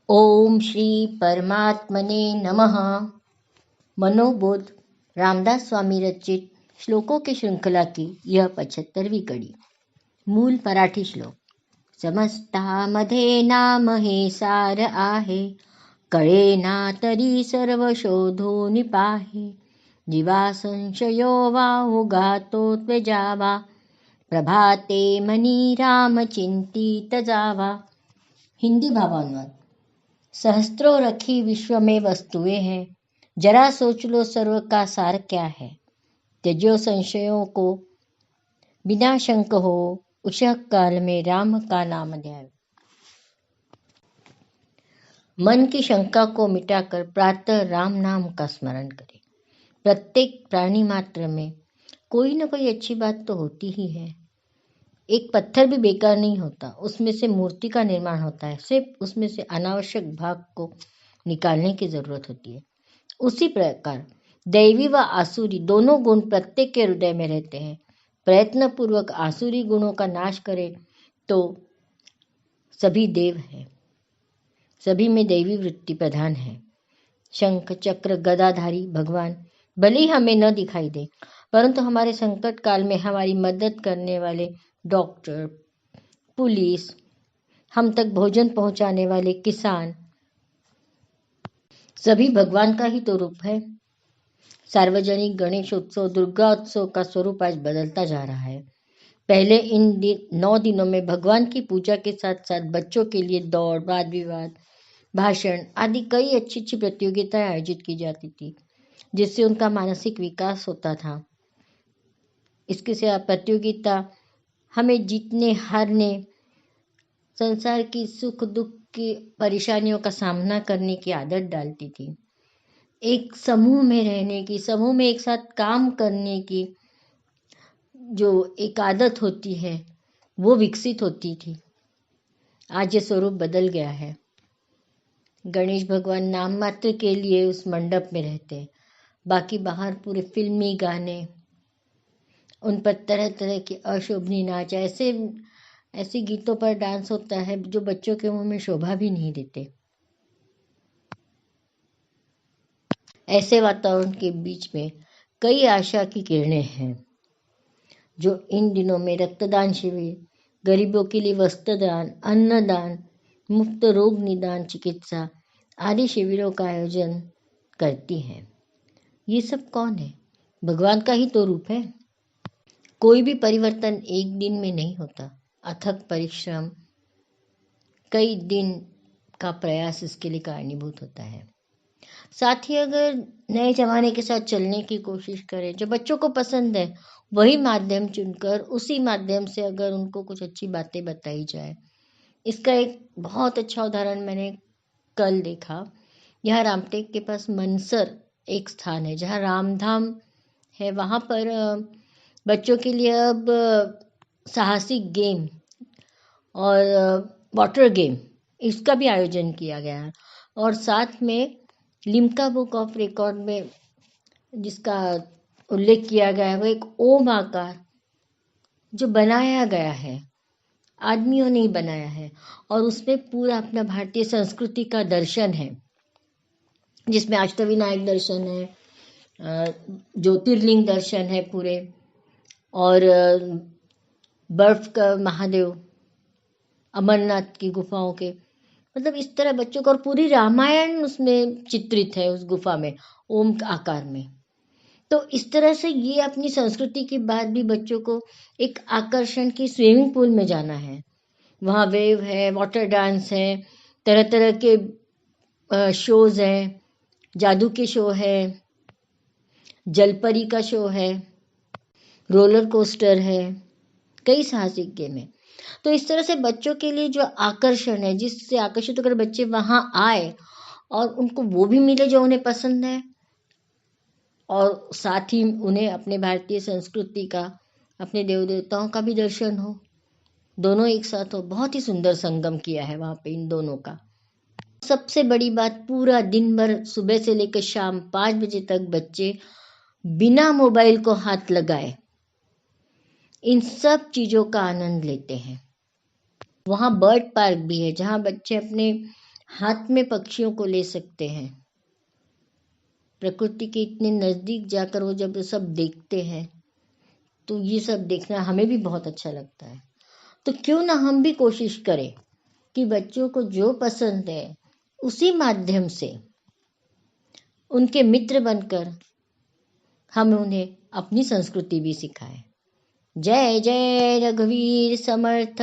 ओम श्री परमात्मने नमः। मनोबोध रामदास स्वामी रचित श्लोकों की श्रृंखला की यह 75वीं कड़ी। मूल मराठी श्लोक। समस्तामध्ये नाम हे सार आहे, कळे ना तरी सर्व शोधून पाहे, जीवा संशयो वा उगातो त्वजावा, प्रभाते मनी राम चिंतित जावा। हिंदी भावानुवाद। सहस्त्रों रखी विश्व में वस्तुएं हैं, जरा सोच लो सर्व का सार क्या है। त्यजो संशयों को, बिना शंक हो, उषः काल में राम का नाम ध्यान। मन की शंका को मिटाकर प्रातः राम नाम का स्मरण करें। प्रत्येक प्राणी मात्र में कोई न कोई अच्छी बात तो होती ही है। एक पत्थर भी बेकार नहीं होता, उसमें से मूर्ति का निर्माण होता है। सिर्फ उसमें से अनावश्यक भाग को निकालने की जरूरत होती है। उसी प्रकार दैवी व आसुरी दोनों गुण प्रत्येक के हृदय में रहते हैं। प्रयत्न पूर्वक आसुरी गुणों का नाश करें तो सभी देव हैं, सभी में दैवी वृत्ति प्रधान है। शंख चक्र गदाधारी भगवान भले ही हमें न दिखाई दे, परंतु हमारे संकट काल में हमारी मदद करने वाले डॉक्टर, पुलिस, हम तक भोजन पहुंचाने वाले किसान, सभी भगवान का ही तो रूप है। सार्वजनिक गणेशोत्सव, दुर्गा उत्सव का स्वरूप आज बदलता जा रहा है। पहले इन 9 दिनों में भगवान की पूजा के साथ साथ बच्चों के लिए दौड़, वाद विवाद, भाषण आदि कई अच्छी अच्छी प्रतियोगिताएं आयोजित की जाती थी, जिससे उनका मानसिक विकास होता था। इसके सिवा प्रतियोगिता हमें जीतने हारने, संसार की सुख दुख की परेशानियों का सामना करने की आदत डालती थी। एक समूह में रहने की, समूह में एक साथ काम करने की जो एक आदत होती है वो विकसित होती थी। आज ये स्वरूप बदल गया है। गणेश भगवान नाम मात्र के लिए उस मंडप में रहते हैं, बाकी बाहर पूरे फिल्मी गाने, उन पर तरह तरह के अशोभनीय नाच, ऐसे गीतों पर डांस होता है जो बच्चों के मुंह में शोभा भी नहीं देते। ऐसे वातावरण के बीच में कई आशा की किरणें हैं, जो इन दिनों में रक्तदान शिविर, गरीबों के लिए वस्त्रदान, अन्नदान, मुफ्त रोग निदान चिकित्सा आदि शिविरों का आयोजन करती हैं। ये सब कौन है? भगवान का ही तो रूप है। कोई भी परिवर्तन एक दिन में नहीं होता। अथक परिश्रम, कई दिन का प्रयास इसके लिए कारणीभूत होता है। साथ ही अगर नए जमाने के साथ चलने की कोशिश करें, जो बच्चों को पसंद है वही माध्यम चुनकर उसी माध्यम से अगर उनको कुछ अच्छी बातें बताई जाए। इसका एक बहुत अच्छा उदाहरण मैंने कल देखा। यहाँ रामटेक के पास मनसर एक स्थान है जहाँ रामधाम है। वहाँ पर बच्चों के लिए अब साहसिक गेम और वाटर गेम इसका भी आयोजन किया गया है। और साथ में लिम्का बुक ऑफ रिकॉर्ड में जिसका उल्लेख किया गया है वो एक ओम आकार जो बनाया गया है, आदमियों ने ही बनाया है, और उसमें पूरा अपना भारतीय संस्कृति का दर्शन है, जिसमें अष्टविनायक दर्शन है, ज्योतिर्लिंग दर्शन है पूरे, और बर्फ का महादेव, अमरनाथ की गुफाओं के, मतलब इस तरह बच्चों को, और पूरी रामायण उसमें चित्रित है उस गुफा में ओम आकार में। तो इस तरह से ये अपनी संस्कृति की बात भी बच्चों को एक आकर्षण की स्विमिंग पूल में जाना है। वहाँ वेव है, वाटर डांस है, तरह तरह के शोज हैं, जादू के शो है, जलपरी का शो है, रोलर कोस्टर है, कई साहसिक गेम है। तो इस तरह से बच्चों के लिए जो आकर्षण है, जिससे आकर्षित होकर बच्चे वहां आए और उनको वो भी मिले जो उन्हें पसंद है, और साथ ही उन्हें अपने भारतीय संस्कृति का, अपने देव देवताओं का भी दर्शन हो, दोनों एक साथ हो। बहुत ही सुंदर संगम किया है वहां पे इन दोनों का। सबसे बड़ी बात, पूरा दिन भर सुबह से लेकर शाम 5 बजे तक बच्चे बिना मोबाइल को हाथ लगाए इन सब चीजों का आनंद लेते हैं। वहाँ बर्ड पार्क भी है जहाँ बच्चे अपने हाथ में पक्षियों को ले सकते हैं। प्रकृति के इतने नज़दीक जाकर वो जब सब देखते हैं तो ये सब देखना हमें भी बहुत अच्छा लगता है। तो क्यों ना हम भी कोशिश करें कि बच्चों को जो पसंद है उसी माध्यम से उनके मित्र बनकर हम उन्हें अपनी संस्कृति भी सिखाएं। जय जय रघुवीर समर्थ।